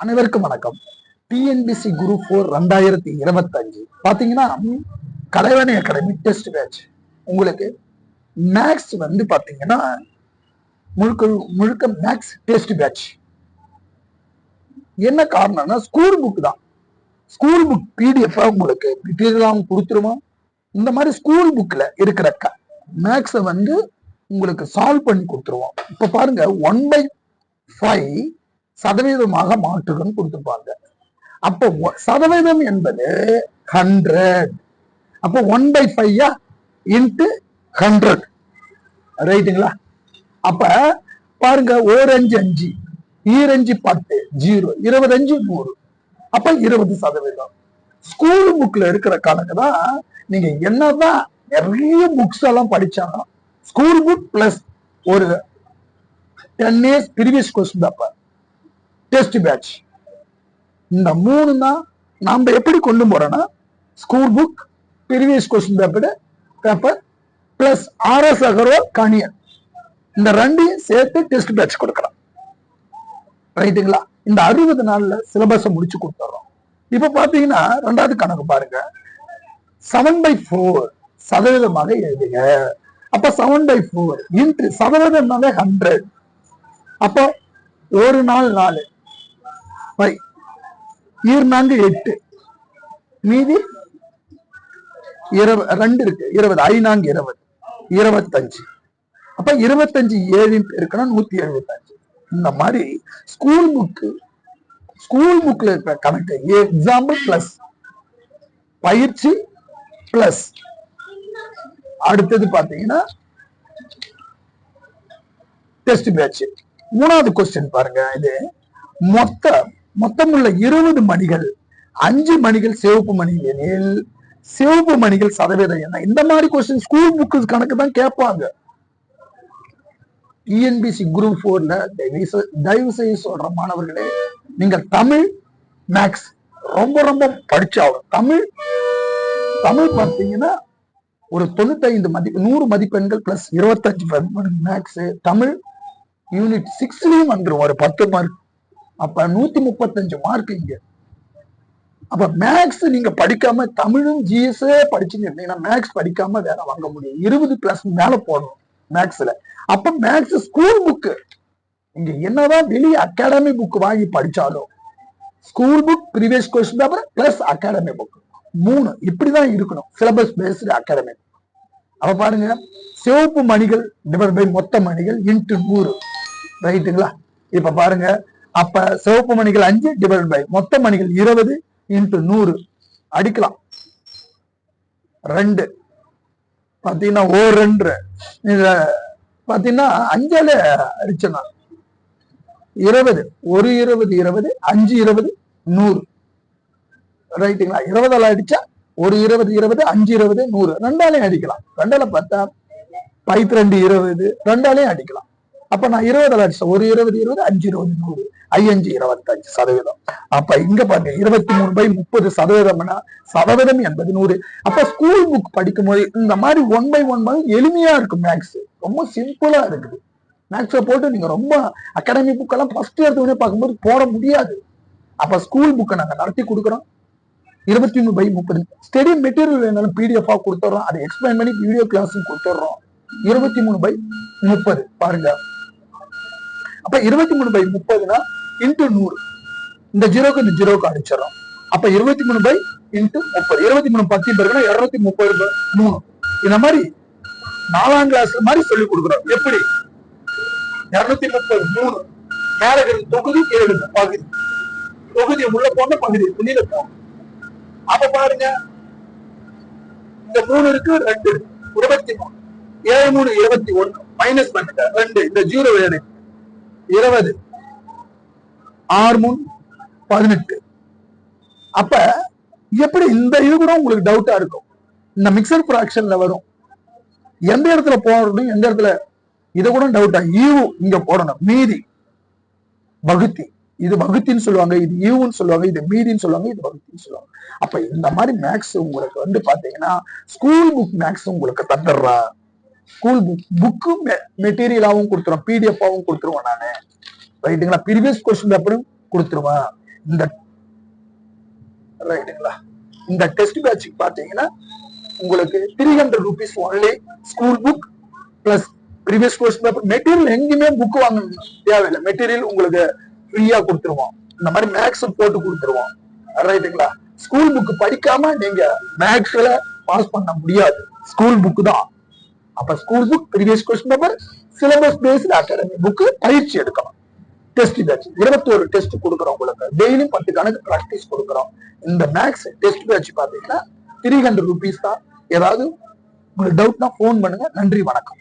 அனைவருக்கும் வணக்கம். TNPSC group 4 2025 பாத்தீங்கன்னா கலைவாணி அகாடமி டெஸ்ட் பேட்ச். உங்களுக்கு மேக்ஸ் வந்து பாத்தீங்கன்னா முழுக்க முழுக்க மேக்ஸ் டெஸ்ட் பேட்ச். என்ன காரணம்னா ஸ்கூல் புக் தான். ஸ்கூல் புக் பிடிஎஃப் உங்களுக்கு மெட்டீரியலாகவும் கொடுத்துருவோம். இந்த மாதிரி ஸ்கூல் புக்ல இருக்கிற மேக்ஸ வந்து உங்களுக்கு சால்வ் பண்ணி கொடுத்துருவோம். இப்ப பாருங்க 1/5 சதவீதமாக மாற்றுகன்னு கொடுத்துருப்பாங்க. அப்போ சதவீதம் என்பது 100. அப்போ 1/5 இன்ட்டு 100 ரைட்டுங்களா? அப்ப பாருங்க 1 5 5 2 5 10 0 25 100. அப்ப 20%. ஸ்கூல் புக்ல இருக்கிற கணக்கு தான். நீங்க என்னதான் நிறைய புக்ஸ் எல்லாம் படிச்சாலும் ஸ்கூல் புக் பிளஸ் ஒரு 10 years previous question paper test batch, இந்த 3 தான் நாம எப்படி கொண்டு போறோம்னா school book previous question paper plus RS Agarwal கணியன், இந்த 2ஐயும் சேர்த்து டெஸ்ட் பேட்ச் கொடுக்கலாம். ரைட்டுங்களா? இந்த 60 நாள்ல சிலபஸை முடிச்சு கொடுத்துறோம். இப்ப பாத்தீங்கன்னா 2வது கணக்கு பாருங்க. 7/4 சதவீதமாக எழுதுக. அப்ப 7/4 இன்ட்டு சதவீதம் 100. அப்போ ஒரு நாள் 4 4 8 மீதி 2 இருக்கு 20 5 20 25. அப்ப 25 7 இருக்குன்னா 175. இந்த மாதிரி ஸ்கூல் புக்ல இருக்கிற கணக்கு எக்ஸாம்பிள் பிளஸ் பயிற்சி பிளஸ் அடுத்தது பாத்தீங்கன்னா டெஸ்ட் பேட்ச். 3வது கொஸ்டின் பாருங்க. இது மொத்தமுள்ள 20 மணிகள் 5 மணிகள் சிவப்பு மணிகள் எனில் சிவப்பு மணிகள் சதவீதம் என்ன? இந்த மாதிரி கொஸ்டின் ஸ்கூல் புக்கு கணக்கு தான் கேட்பாங்க. டிஎன்பிசி குரூப் 4ல தயவு செய்து சொல்ற மாணவர்களே, நீங்க தமிழ் மேக்ஸ் ரொம்ப ரொம்ப படிச்சாகும். தமிழ் பார்த்தீங்கன்னா ஒரு 95 100 மதிப்பெண்கள் பிளஸ் 25 மேக்ஸ். தமிழ் யூனிட் 6லயும் வந்துடும் ஒரு 10 மார்க். அப்ப 135 மார்க் இங்க. அப்ப மேக்ஸ் நீங்க படிக்காம தமிழும் ஜிஎஸ் படிச்சுட்டு இருந்தீங்கன்னா மேக்ஸ் படிக்காம வேற வாங்க முடியும். 20+ மேல போடணும் மேக்ஸ்ல. அப்ப மேக்ஸ் ஸ்கூல் புக்கு இங்க என்னதான் வெளியே அகாடமி புக் வாங்கி படிச்சாலும் school book previous question paper plus academy book 3 இப்படிதான் இருக்கணும். Syllabus based academy. அப்ப பாருங்க சிவப்பு மணிகள் டிவைட் பை மொத்த மணிகள் இன்ட்டு 100 ரைட்டுங்களா? இப்ப பாருங்க, அப்ப சிவப்பு மணிகள் 5 டிவைட் பை மொத்த மணிகள் 20 இன்ட்டு 100 அடிக்கலாம். 2 பாத்தீங்கன்னா 2 பாத்தீங்கன்னா 5 அடிச்சனா 20 1 20 20 5 20 100 ரைட்டுங்களா? 20 அடிச்சா 1 20 20 5 20 100 2ஆலையும் அடிக்கலாம். 2 பார்த்தா 2 20 2ஆலையும் அடிக்கலாம். அப்ப நான் 20 அடிச்சேன். 1 20 20 5 20 100 5 25%. அப்ப இங்க பாருங்க 23/30 சதவீதம்னா சதவீதம் என்பது 100. அப்ப ஸ்கூல் புக் படிக்கும் போது இந்த மாதிரி 1/1 எளிமையா இருக்கும். மேக்ஸ் ரொம்ப சிம்பிளா இருக்குது. மேக்ஸை போட்டு நீங்க ரொம்ப அகாடமி புக் எல்லாம் ஃபர்ஸ்ட் எடுத்து பார்க்கும்போது போட முடியாது. அப்ப ஸ்கூல் புக்கை நாங்க நடத்தி கொடுக்குறோம். 23/30 ஸ்டடி மெட்டீரியல் வேணாலும் பிடிஎஃப் கொடுத்துறோம். அதை எக்ஸ்பிளைன் பண்ணி வீடியோ கிளாஸும் கொடுத்துறோம். 23/30 பாருங்க. அப்ப 23/30னா இன்ட்டு 100. இந்த ஜீரோக்கு அடிச்சிடறோம். அப்ப 23 இன்ட்டு 30 23 10 பேருக்குன்னா 230/3. இந்த மாதிரி 4ஆம் கிளாஸ் மாதிரி சொல்லி கொடுக்குறோம். எப்படி 230/3 மேல இருக்கிற தொகுதி எழுதுங்க பகுதி, தொகுதி உள்ள போன பகுதி வெளியில போகும். அப்ப பாருங்க இந்த 3 இருக்கு 2 23 7 3 21 மைனஸ் பண்ணுங்க 2 இந்த 0 வேறு 20 6 3 18. அப்ப எப்படி இந்த இது கூட உங்களுக்கு டவுட்டா இருக்கும். இந்த மிக்சர் பிராக்ஷன்ல வரும். எந்த இடத்துல போடணும் எந்த இடத்துல இதை கூட டவுட்டா ஈவு இங்க போடணும். மீதி வகுத்தி, இது வகுத்தின்னு சொல்லுவாங்க, இது ஈவுன்னு சொல்லுவாங்க, இது மீதின்னு சொல்லுவாங்க, இது வகுத்தின்னு சொல்லுவாங்க. அப்ப இந்த மாதிரி மேக்ஸ் உங்களுக்கு வந்து பாத்தீங்கன்னா ஸ்கூல் புக் மேக்ஸ் உங்களுக்கு தந்துடுறா. ஸ்கூல் புக்கு மெட்டீரியலாவும் கொடுத்துருவோம், பிடிஎஃபாவும் கொடுத்துருவோம் நானு ரைட்டுங்களா? ப்ரீவியஸ் கொஸ்டின் பேப்பரும் கொடுத்துருவேன். இந்த ரைட்டுங்களா? இந்த டெஸ்ட் பேட்சுக்கு பாத்தீங்கன்னா உங்களுக்கு 300 rupees only. School book plus previous question paper. Material எங்கேயுமே புக் வாங்கணும் தேவையில்லை, மெட்டீரியல் உங்களுக்கு ஃப்ரீயா கொடுத்துருவோம். இந்த மாதிரி மேக்ஸ் போட்டு கொடுத்துருவோம். ரைட்டுங்களா? ஸ்கூல் புக் படிக்காம நீங்க மேக்ஸ்ல பாஸ் பண்ண முடியாது, ஸ்கூல் புக் தான். அப்ப school book, previous question paper, syllabus based academy book பயிற்சி எடுக்கணும். டெஸ்ட் பேட்ச் 21 டெஸ்ட் கொடுக்குறோம் உங்களுக்கு. டெய்லி 10 கணக்கு பிராக்டிஸ் கொடுக்குறோம். இந்த மேக்ஸ் டெஸ்ட் பேட்ச் பாத்தீங்கன்னா 300 rupees தான். ஏதாவது உங்களுக்கு டவுட்னா போன் பண்ணுங்க. நன்றி, வணக்கம்.